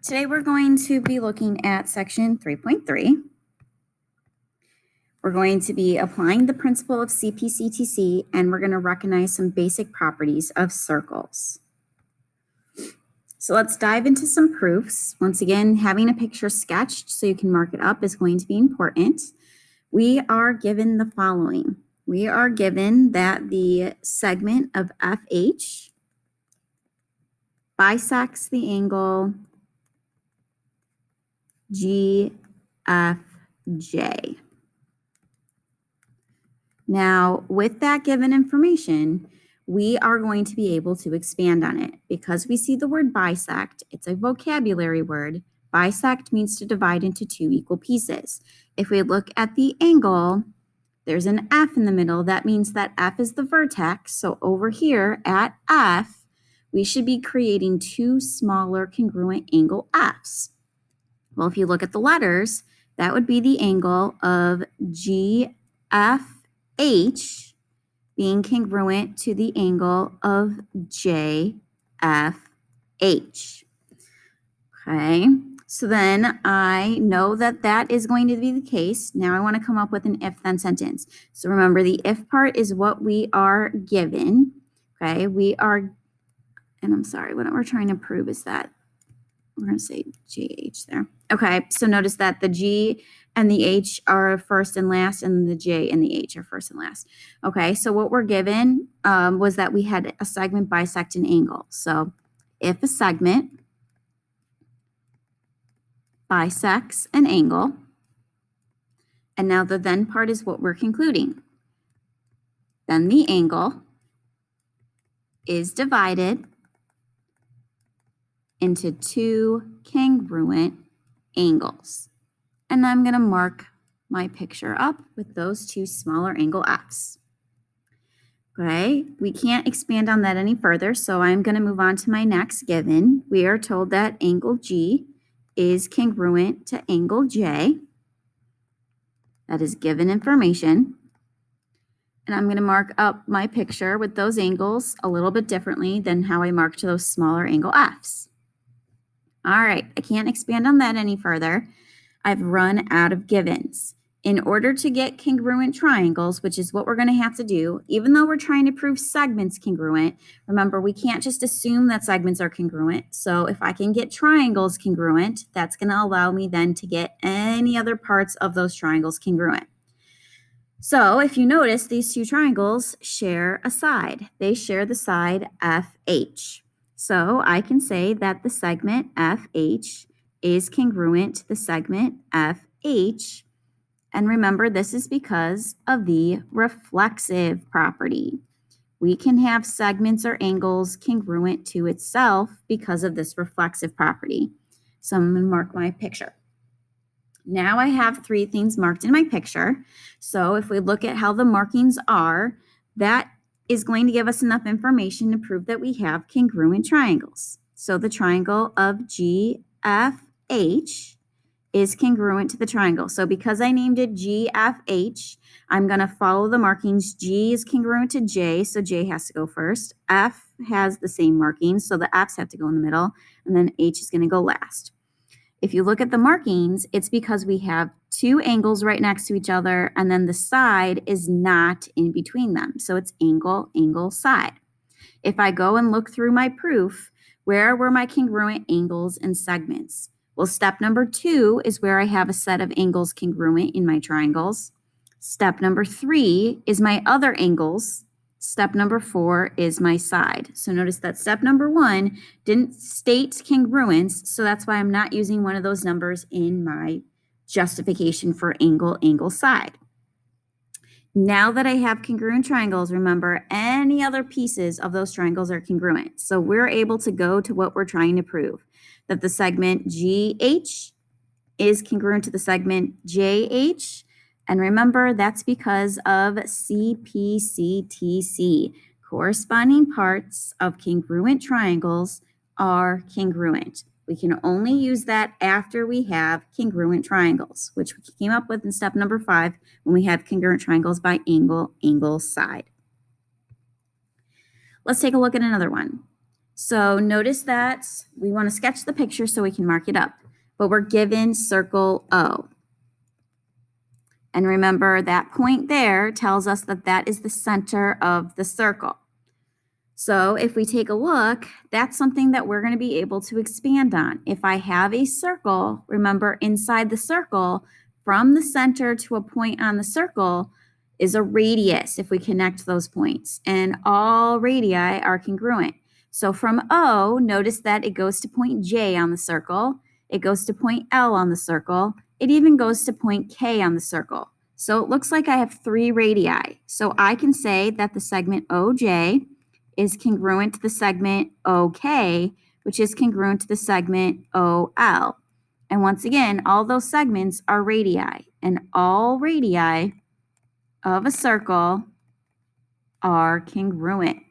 Today we're going to be looking at section 3.3. We're going to be applying the principle of CP/CTC, and we're going to recognize some basic properties of circles. So let's dive into some proofs. Once again, having a picture sketched so you can mark it up is going to be important. We are given the following. We are given that the segment of FH bisects the angle GFJ. Now, with that given information, we are going to be able to expand on it. Because we see the word bisect, it's a vocabulary word. Bisect means to divide into two equal pieces. If we look at the angle, there's an F in the middle. That means that F is the vertex. So over here at F, we should be creating two smaller congruent angle Fs. Well, if you look at the letters, that would be the angle of GFH being congruent to the angle of JFH. Okay, so then I know that that is going to be the case. Now I want to come up with an if-then sentence. So remember, the if part is what we are given. Okay, we are, and I'm sorry, what we're trying to prove is that we're going to say JH there. Okay, so notice that the G and the H are first and last, and the J and the H are first and last. Okay, so what we're given was that we had a segment bisect an angle. So if a segment bisects an angle, and now the then part is what we're concluding, then the angle is divided into two congruent angles. And I'm going to mark my picture up with those two smaller angle Fs. Okay, we can't expand on that any further, so I'm going to move on to my next given. We are told that angle G is congruent to angle J. That is given information. And I'm going to mark up my picture with those angles a little bit differently than how I marked those smaller angle Fs. All right, I can't expand on that any further. I've run out of givens. In order to get congruent triangles, which is what we're going to have to do, even though we're trying to prove segments congruent, remember, we can't just assume that segments are congruent. So if I can get triangles congruent, that's going to allow me then to get any other parts of those triangles congruent. So if you notice, these two triangles share a side. They share the side FH. So I can say that the segment FH is congruent to the segment FH. And remember, this is because of the reflexive property. We can have segments or angles congruent to itself because of this reflexive property. So I'm going to mark my picture. Now I have three things marked in my picture. So if we look at how the markings are, that is going to give us enough information to prove that we have congruent triangles. So the triangle of GFH is congruent to the triangle. So because I named it GFH, I'm going to follow the markings. G is congruent to J, so J has to go first. F has the same markings, so the F's have to go in the middle, and then H is going to go last. If you look at the markings, it's because we have two angles right next to each other, and then the side is not in between them. So it's angle, angle, side. If I go and look through my proof, where were my congruent angles and segments? Well, step number 2 is where I have a set of angles congruent in my triangles. Step number 3 is my other angles. Step number 4 is my side. So notice that step number 1 didn't state congruence, so that's why I'm not using one of those numbers in my justification for angle, angle, side. Now that I have congruent triangles, remember, any other pieces of those triangles are congruent. So we're able to go to what we're trying to prove, that the segment GH is congruent to the segment JH. And remember, that's because of CP/CTC. Corresponding parts of congruent triangles are congruent. We can only use that after we have congruent triangles, which we came up with in step number 5 when we had congruent triangles by angle, angle, side. Let's take a look at another one. So notice that we want to sketch the picture so we can mark it up, but we're given circle O. And remember that point there tells us that that is the center of the circle. So if we take a look, that's something that we're going to be able to expand on. If I have a circle, remember inside the circle, from the center to a point on the circle is a radius if we connect those points. And all radii are congruent. So from O, notice that it goes to point J on the circle. It goes to point L on the circle. It even goes to point K on the circle. So it looks like I have 3 radii. So I can say that the segment OJ is congruent to the segment OK, which is congruent to the segment OL. And once again, all those segments are radii, and all radii of a circle are congruent.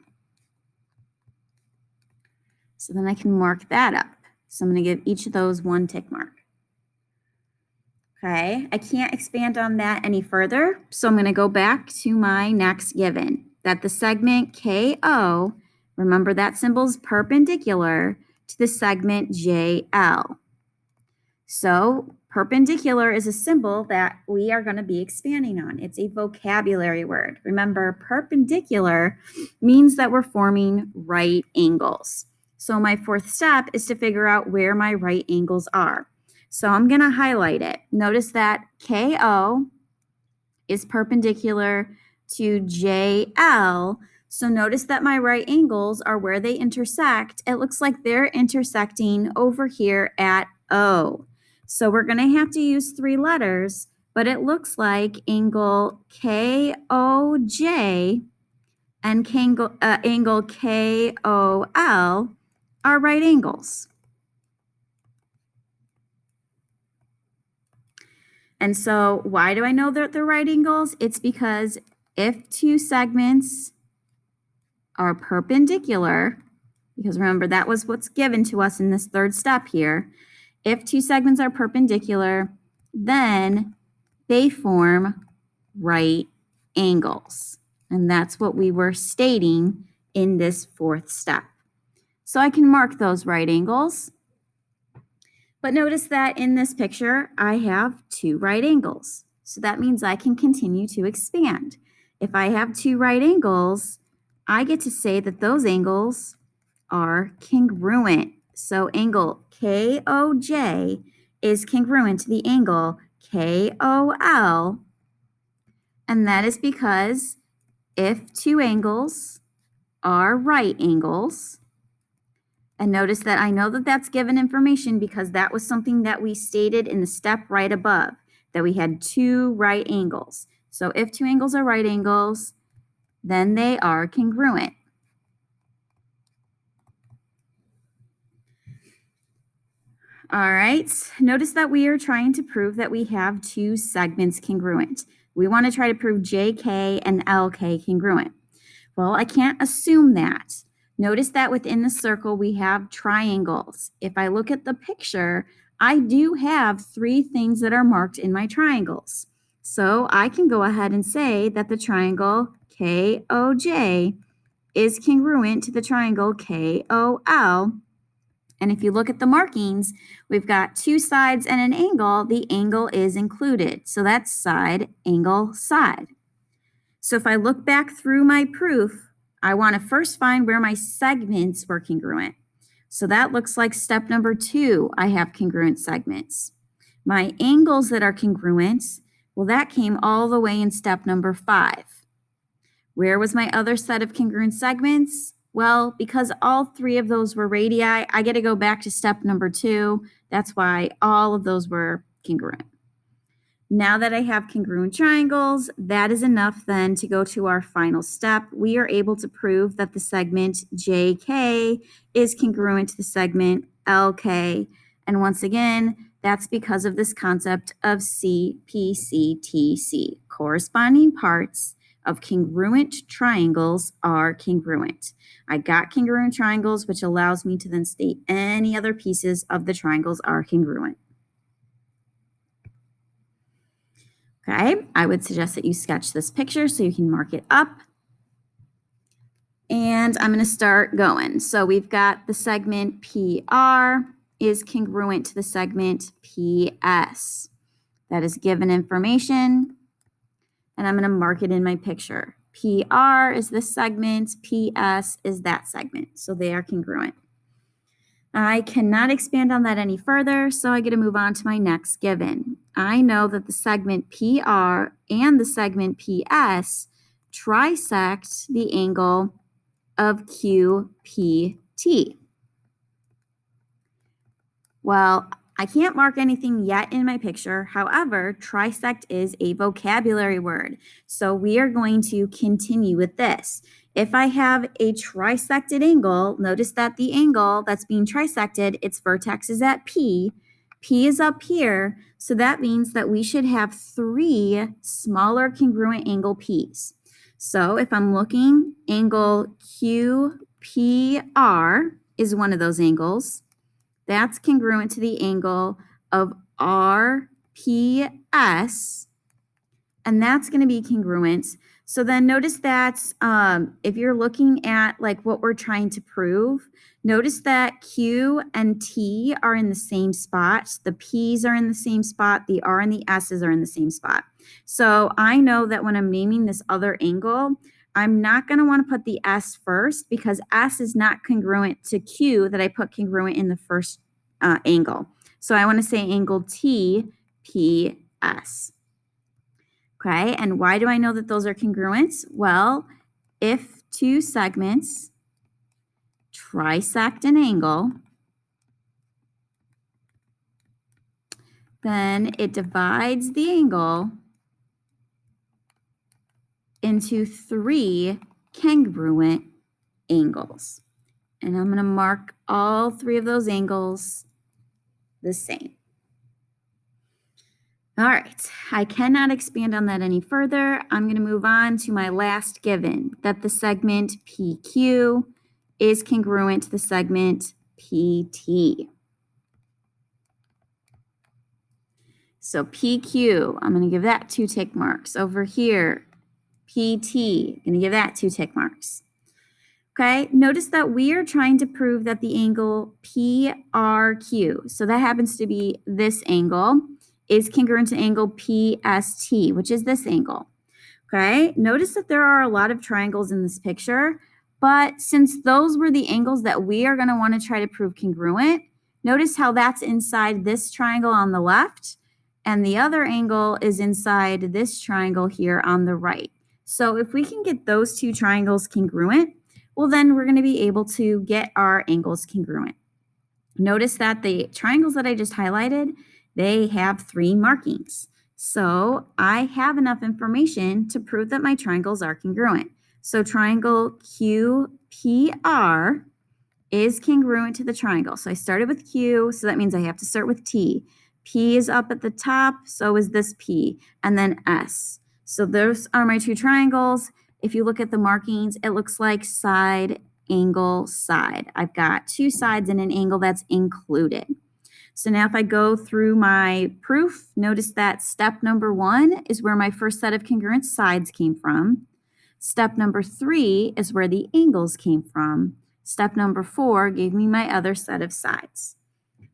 So then I can mark that up. So I'm going to give each of those 1 tick mark. Okay, I can't expand on that any further, so I'm going to go back to my next given, that the segment KO, remember that symbol is perpendicular to the segment JL. So perpendicular is a symbol that we are going to be expanding on. It's a vocabulary word. Remember, perpendicular means that we're forming right angles. So my 4th step is to figure out where my right angles are. So I'm going to highlight it. Notice that KO is perpendicular to JL. So notice that my right angles are where they intersect. It looks like they're intersecting over here at O. So we're going to have to use 3 letters, but it looks like angle KOJ and angle KOL are right angles. And so why do I know that they're right angles? It's because if 2 segments are perpendicular, because remember that was what's given to us in this 3rd step here, if 2 segments are perpendicular, then they form right angles. And that's what we were stating in this 4th step. So I can mark those right angles. But notice that in this picture, I have 2 right angles. So that means I can continue to expand. If I have 2 right angles, I get to say that those angles are congruent. So angle KOJ is congruent to the angle KOL. And that is because if 2 angles are right angles, and notice that I know that that's given information because that was something that we stated in the step right above, that we had 2 right angles. So if 2 angles are right angles, then they are congruent. All right, notice that we are trying to prove that we have 2 segments congruent. We want to try to prove JK and LK congruent. Well, I can't assume that. Notice that within the circle we have triangles. If I look at the picture, I do have 3 things that are marked in my triangles. So I can go ahead and say that the triangle KOJ is congruent to the triangle KOL. And if you look at the markings, we've got 2 sides and an angle. The angle is included. So that's side, angle, side. So if I look back through my proof, I want to first find where my segments were congruent. So that looks like step number 2, I have congruent segments. My angles that are congruent, well, that came all the way in step number 5. Where was my other set of congruent segments? Well, because all 3 of those were radii, I get to go back to step number 2. That's why all of those were congruent. Now that I have congruent triangles, that is enough then to go to our final step. We are able to prove that the segment JK is congruent to the segment LK. And once again, that's because of this concept of CPCTC. Corresponding parts of congruent triangles are congruent. I got congruent triangles, which allows me to then state any other pieces of the triangles are congruent. Okay, I would suggest that you sketch this picture so you can mark it up. And I'm going to start going. So we've got the segment PR is congruent to the segment PS. That is given information, and I'm going to mark it in my picture. PR is this segment, PS is that segment. So they are congruent. I cannot expand on that any further, so I get to move on to my next given. I know that the segment PR and the segment PS trisect the angle of QPT. Well, I can't mark anything yet in my picture. However, trisect is a vocabulary word. So we are going to continue with this. If I have a trisected angle, notice that the angle that's being trisected, its vertex is at P. P is up here. So that means that we should have 3 smaller congruent angle P's. So if I'm looking, angle QPR is one of those angles. That's congruent to the angle of RPS, and that's going to be congruent. So then notice that if you're looking at like what we're trying to prove, notice that Q and T are in the same spot. The P's are in the same spot. The R and the S's are in the same spot. So I know that when I'm naming this other angle, I'm not going to want to put the S first because S is not congruent to Q that I put congruent in the first angle. So I want to say angle TPS. Okay, and why do I know that those are congruent? Well, if 2 segments trisect an angle, then it divides the angle into 3 congruent angles. And I'm going to mark all 3 of those angles the same. All right, I cannot expand on that any further. I'm going to move on to my last given, that the segment PQ is congruent to the segment PT. So PQ, I'm going to give that 2 tick marks. Over here, PT, going to give that 2 tick marks. Okay, notice that we are trying to prove that the angle PRQ, so that happens to be this angle, is congruent to angle PST, which is this angle. Okay, notice that there are a lot of triangles in this picture, but since those were the angles that we are going to want to try to prove congruent, notice how that's inside this triangle on the left, and the other angle is inside this triangle here on the right. So if we can get those 2 triangles congruent, well, then we're going to be able to get our angles congruent. Notice that the triangles that I just highlighted, they have 3 markings. So I have enough information to prove that my triangles are congruent. So triangle QPR is congruent to the triangle. So I started with Q, so that means I have to start with T. P is up at the top, so is this P, and then S. So those are my 2 triangles. If you look at the markings, it looks like side, angle, side. I've got 2 sides and an angle that's included. So now if I go through my proof, notice that step number 1 is where my first set of congruent sides came from. Step number 3 is where the angles came from. Step number 4 gave me my other set of sides.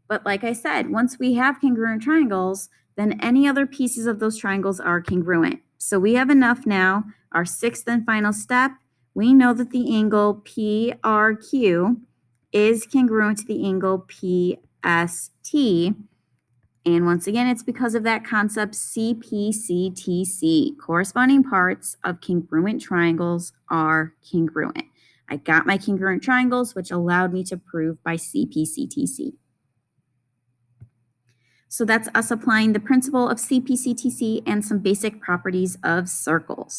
But like I said, once we have congruent triangles, then any other pieces of those triangles are congruent. So we have enough now. Our 6th and final step, we know that the angle PRQ is congruent to the angle PST. And once again, it's because of that concept CPCTC. Corresponding parts of congruent triangles are congruent. I got my congruent triangles, which allowed me to prove by CPCTC. So that's us applying the principle of CPCTC and some basic properties of circles.